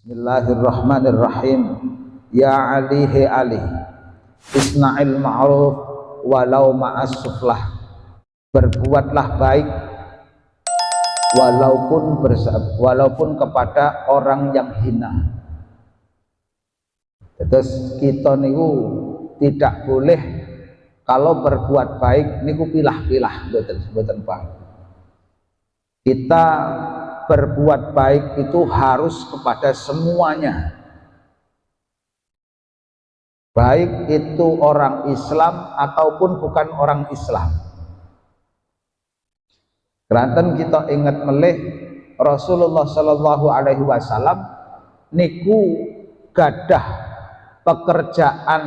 Bismillahirrahmanirrahim. Ya Ali he Ali, isna'il ma'ruf walau ma'as suflah. Berbuatlah baik walaupun kepada orang yang hina. Terus kita niku tidak boleh kalau berbuat baik niku pilah-pilah, mboten Pak. Kita berbuat baik itu harus kepada semuanya, baik itu orang Islam ataupun bukan orang Islam. Keranten kita ingat melih Rasulullah Shallallahu Alaihi Wasallam niku gadah pekerjaan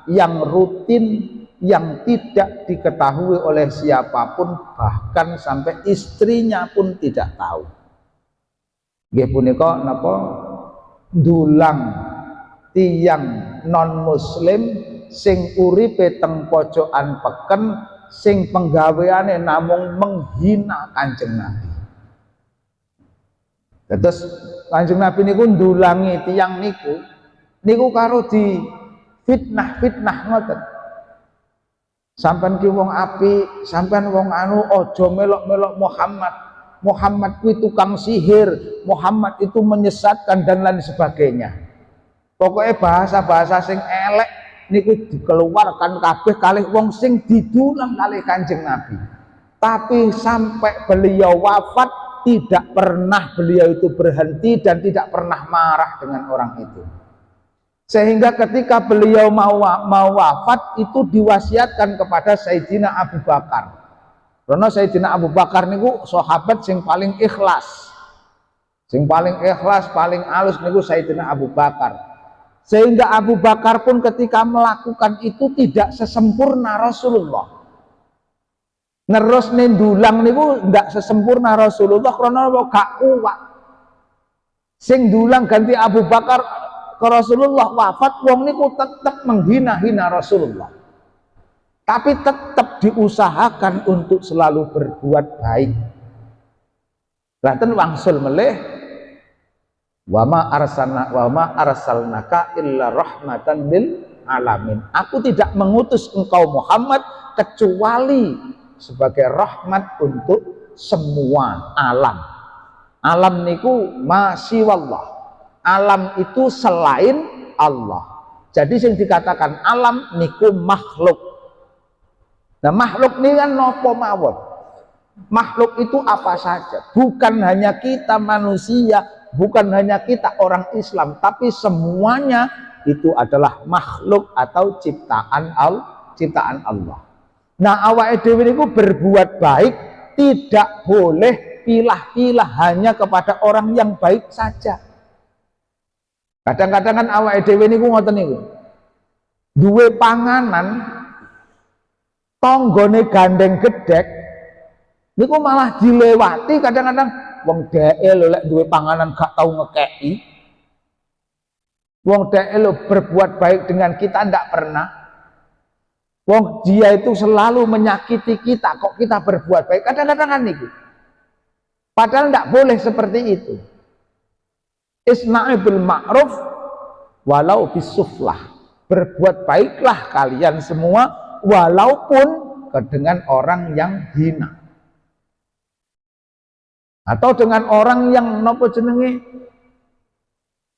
yang rutin yang tidak diketahui oleh siapapun, bahkan sampai istrinya pun tidak tahu. Nggih punika napa ndulang tiyang non muslim sing uripe teng pojokan peken, sing penggaweane namung menghina Kanjeng Nabi. Terus Kanjeng Nabi niku ndulangi tiyang niku karo di fitnah ngoten. Sampean ki wong apik, sampean wong anu aja melok-melok Muhammad kuwi tukang sihir, Muhammad itu menyesatkan dan lain sebagainya. Pokoknya bahasa-bahasa sing elek niku dikeluarkan kabeh kalih wong sing didulang kalih Kanjeng Nabi. Tapi sampai beliau wafat tidak pernah beliau itu berhenti dan tidak pernah marah dengan orang itu. Sehingga ketika beliau mau wafat itu diwasiatkan kepada Sayyidina Abu Bakar. Karena Sayyidina Abu Bakar niku sahabat sing paling ikhlas. Sing paling ikhlas, paling alus niku Sayyidina Abu Bakar. Sehingga Abu Bakar pun ketika melakukan itu tidak sesempurna Rasulullah. Nerus ndulang niku ndak sesempurna Rasulullah karena gak kuat. Sing dulang ganti Abu Bakar ke Rasulullah wafat, wong niku tetap menghina-hina Rasulullah. Tapi tetap diusahakan untuk selalu berbuat baik. Lanten wangsul melih wa ma arsalnaka illa rahmatan lil alamin. Aku tidak mengutus engkau Muhammad kecuali sebagai rahmat untuk semua alam. Alam niku masiwallah. Alam itu selain Allah. Jadi yang dikatakan alam niku makhluk. Nah makhluk ini kan nopo mawon. Makhluk itu apa saja. Bukan hanya kita manusia, bukan hanya kita orang Islam, tapi semuanya itu adalah makhluk atau ciptaan Allah. Nah awake dhewe niku berbuat baik tidak boleh pilah-pilah hanya kepada orang yang baik saja. Kadang-kadang kan awake dhewe niku ngoten niku. Duwe panganan tanggane gandeng gedhek niku malah dilewati kadang-kadang wong dheke lho lek duwe panganan gak tau ngekeki. Wong dheke lho berbuat baik dengan kita ndak pernah. Wong dia itu selalu menyakiti kita kok kita berbuat baik. Kadang-kadang kan niku. Padahal ndak boleh seperti itu. Isna'il ma'ruf walau bisuflah. Berbuat baiklah kalian semua walaupun dengan orang yang hina. Atau dengan orang yang nopo jenenge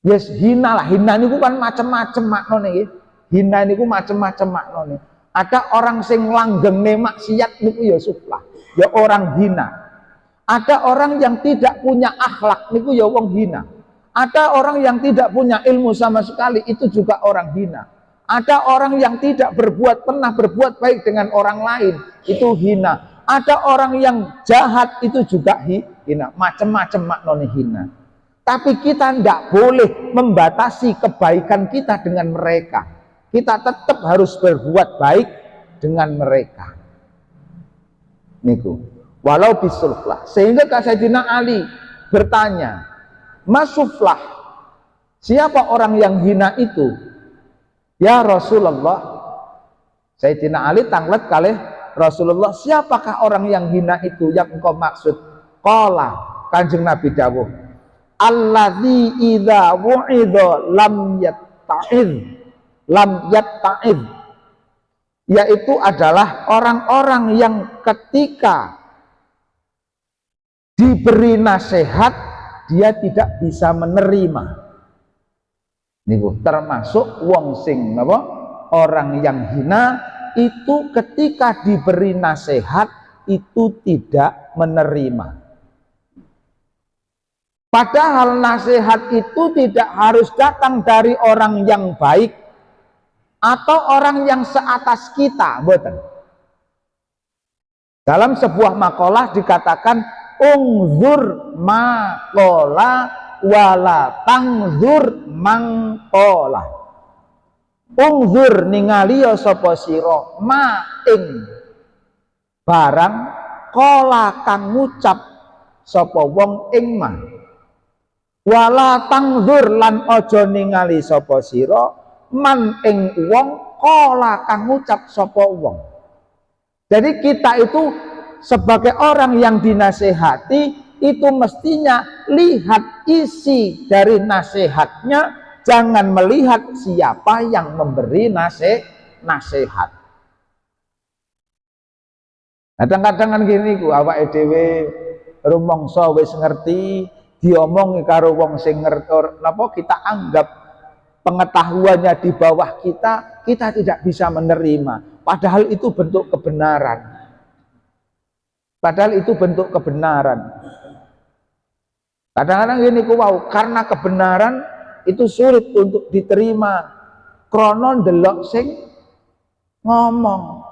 yes hina lah. Hina niku kan macam-macam maknane nggih. Hina niku macam-macam maknane. Ada orang sing langgengne maksiat niku ya suflah, ya orang hina. Ada orang yang tidak punya akhlak niku ya wong hina. Ada orang yang tidak punya ilmu sama sekali, itu juga orang hina. Ada orang yang tidak pernah berbuat baik dengan orang lain, itu hina. Ada orang yang jahat, itu juga hina. Macam-macam maknanya hina. Tapi kita tidak boleh membatasi kebaikan kita dengan mereka. Kita tetap harus berbuat baik dengan mereka. Niku. Walau bisulflah. Sehingga Sayyidina Ali bertanya, Masuflah, siapa orang yang hina itu? Ya Rasulullah. Sayyidina Ali tanglet kalih Rasulullah, siapakah orang yang hina itu yang engkau maksud? Qala, Kanjeng Nabi dawuh, alladzi idza wu'idha lam yatta'id, yaitu adalah orang-orang yang ketika diberi nasihat dia tidak bisa menerima. Niku termasuk wong sing napa, orang yang hina itu ketika diberi nasihat itu tidak menerima. Padahal nasihat itu tidak harus datang dari orang yang baik atau orang yang seatas kita, mboten. Dalam sebuah makalah dikatakan ungzur maqala wala tangzur mangqala. Ungzur ningali ya sapa sira ma ing barang qala kang ngucap sapa wong ing ma. Wala tangzur lan aja ningali sapa sira man ing wong qala kang ngucap sapa wong. Jadi kita itu sebagai orang yang dinasehati itu mestinya lihat isi dari nasihatnya, jangan melihat siapa yang memberi nasihat. Kadang-kadang kan gini ku awake dhewe rumangsa wis ngerti diomongi karo wong sing ngerti napa, kita anggap pengetahuannya di bawah kita tidak bisa menerima, padahal itu bentuk kebenaran. Padahal itu bentuk kebenaran. Kadang-kadang gini ku wau, karena kebenaran itu sulit untuk diterima krono ndelok sing ngomong.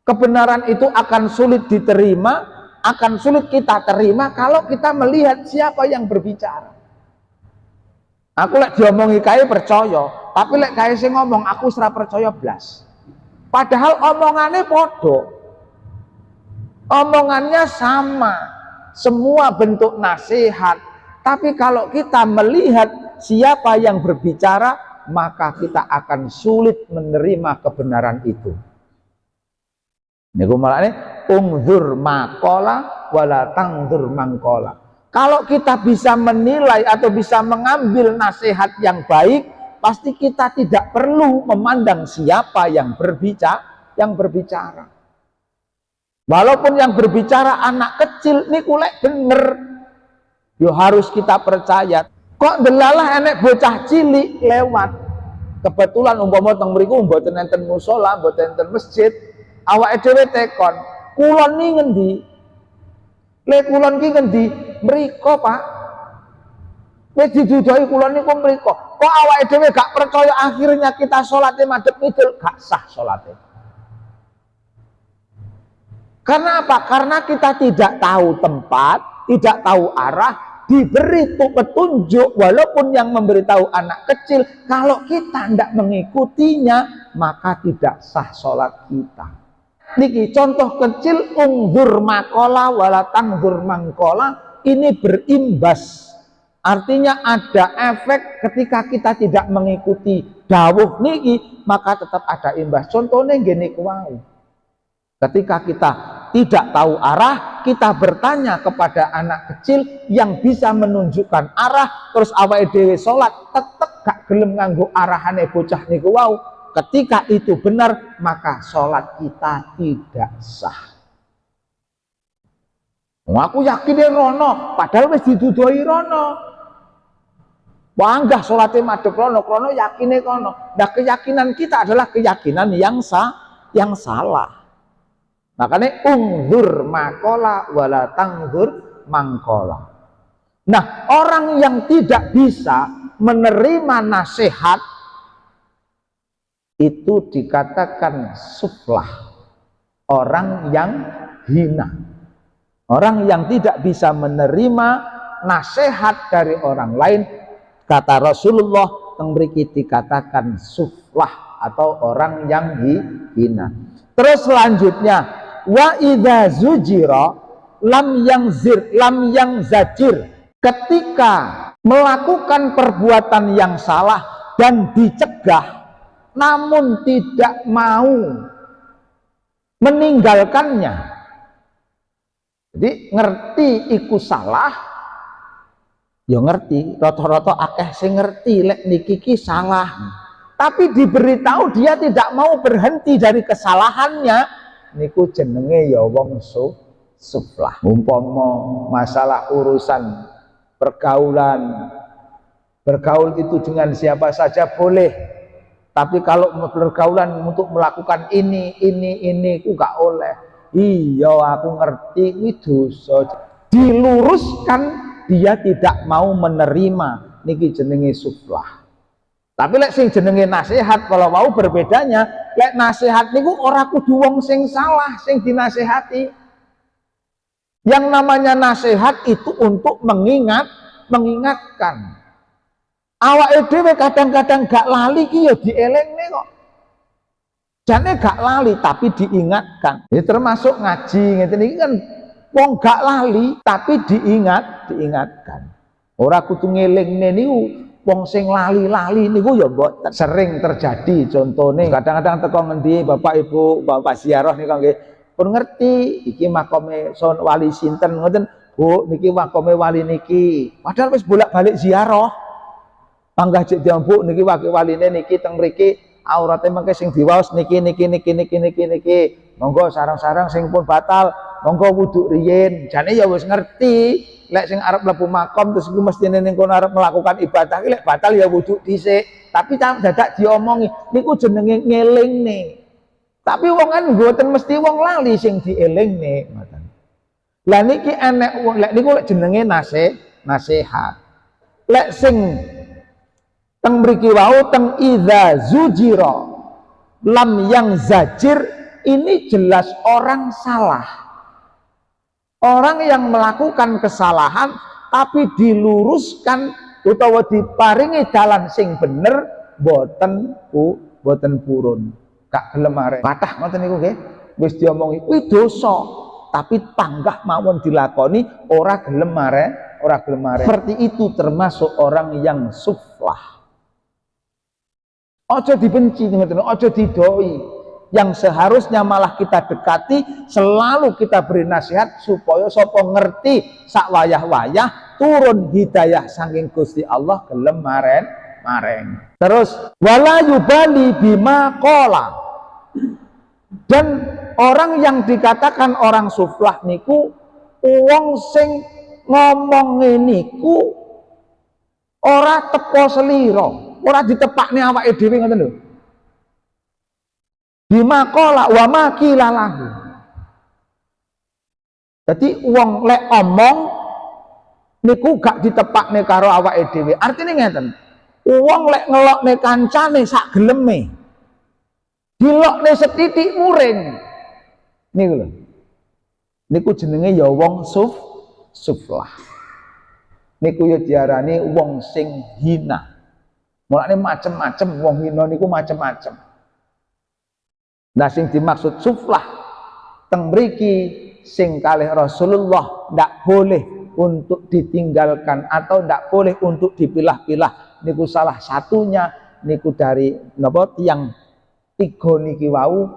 Kebenaran itu akan sulit diterima, akan sulit kita terima kalau kita melihat siapa yang berbicara. Aku lek diomongi kae percaya, tapi lek kae sing ngomong aku ora percaya blas. Padahal omongannya podo. Omongannya sama, semua bentuk nasihat. Tapi kalau kita melihat siapa yang berbicara, maka kita akan sulit menerima kebenaran itu. Niku malane ungzur maqala wala tangzur mangqala. Kalau kita bisa menilai atau bisa mengambil nasihat yang baik, pasti kita tidak perlu memandang siapa yang berbicara. Walaupun yang berbicara anak kecil niku lek bener, yo harus kita percaya. Kok delalah enek bocah cilik lewat. Kebetulan umpama teng mriku mboten enten musala, mboten enten masjid, awake dhewe tekon, kulon ni ngendi? Lek kulon ki ngendi? Mriko, Pak. Wis didudohi kulon niku mriko. Kok awake dhewe gak percaya, akhirnya kita salate madhep kidul, gak sah salate. Karena apa? Karena kita tidak tahu tempat, tidak tahu arah, diberi petunjuk, walaupun yang memberitahu anak kecil, kalau kita tidak mengikutinya, maka tidak sah sholat kita. Niki contoh kecil, ungzur maqala wala tangzur mangqala, ini berimbas. Artinya ada efek ketika kita tidak mengikuti dawuh niki, maka tetap ada imbas. Contohnya gini kuwau. Ketika kita tidak tahu arah, kita bertanya kepada anak kecil yang bisa menunjukkan arah, terus awake dhewe salat tetep gak gelem nganggo arahane bocah niku wau. Ketika itu benar, maka salat kita tidak sah. Aku yakin rono, padahal wis didudohi rono. Wanggah salate madhep rono, krono yakine kono. Nah, keyakinan kita adalah keyakinan yang salah. Makanya ungzur maqala wala tangzur mangqala. Nah, orang yang tidak bisa menerima nasihat itu dikatakan suflah, orang yang hina. Orang yang tidak bisa menerima nasihat dari orang lain, kata Rasulullah yang mriki dikatakan suflah atau orang yang hina. Terus selanjutnya, wa idza zujira lam yang zajir, ketika melakukan perbuatan yang salah dan dicegah namun tidak mau meninggalkannya. Jadi ngerti iku salah, Ya ngerti, rata-rata akeh sing ngerti lek niki ki salah. Tapi diberitahu dia tidak mau berhenti dari kesalahannya, niku jenenge ya wong suflah. Umpama masalah urusan pergaulan, bergaul itu dengan siapa saja boleh, tapi kalau pergaulan untuk melakukan ini ku gak oleh. Iya aku ngerti itu dosa. Diluruskan, dia tidak mau menerima, niki jenenge suflah. Tapi lek sing jenenge nasihat, kalau mau berbedanya, lek nasihat niku ora kudu wong sing salah sing dinasehati. Yang namanya nasihat itu untuk mengingatkan. Awake dhewe kadang-kadang gak lali ki ya dielingne kok. Jane gak lali tapi diingatkan. Ya termasuk ngaji ngeten iki kan wong gak lali tapi diingatkan. Ora kudu ngelingne niku. Wong sing lali-lali niku ya mboten. Sering terjadi contohnya kadang-kadang teko ngendi Bapak Ibu Bapak ziarah niku nggih pun ngerti iki makome son wali sinten ngoten Bu niki makome wali niki padahal wis bolak-balik ziarah panggah jek diambuk niki waline niki teng mriki aurate mengke sing diwaos niki monggo sarang-sarang sing pun batal monggo wudhu riyin jane ya wis ngerti lek sing arep mlebu makom terus iku mestine ning kono arep melakukan ibadah lek batal ya wudhu dhisik tapi dadak diomongi niku jenenge ngelingne tapi wong kan mboten mesti wong lali sing dielingne ngoten lah niki enek wong lek niku lek jenenge nasihat lek sing teng mriki wau teng idza zujira lam yang zajir ini jelas orang salah. Orang yang melakukan kesalahan tapi diluruskan utawa diparingi dalan sing bener boten purun. Gak gelem arek. Kathah ngoten niku nggih. Wis diomongi kuwi dosa, tapi panggah mawon dilakoni ora gelem arek. Seperti itu termasuk orang yang suflah. Ojo dibenci ngoten, ojo didoi. Yang seharusnya malah kita dekati, selalu kita beri nasihat supaya sapa ngerti sak wayah-wayah turun hidayah saking Gusti Allah gelem mareng. Terus wala yubali bima qala. Dan orang yang dikatakan orang suflah niku wong sing ngomong niku ora teko selira, ora ditepakne awake dhewe ngoten lho. Bima qala wa ma qila lahu. Dadi wong lek omong niku gak ditepakne karo awake dhewe. Artine ngeten. Wong lek ngelokne kancane sak geleme. Dilokne setitik muring. Niku lho. Niku jenenge ya wong suflah. Niku ya diarani wong sing hina. Mulane macem-macem wong hina niku macem-macem. Nah sing dimaksud suflah teng mriki sing kalih Rasulullah ndak boleh untuk ditinggalkan atau ndak boleh untuk dipilah-pilah niku salah satunya niku dari napa tiyang tiga niki wau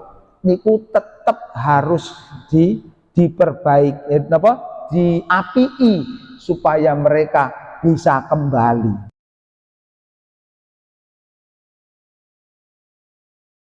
niku tetap harus diperbaiki napa diapii supaya mereka bisa kembali.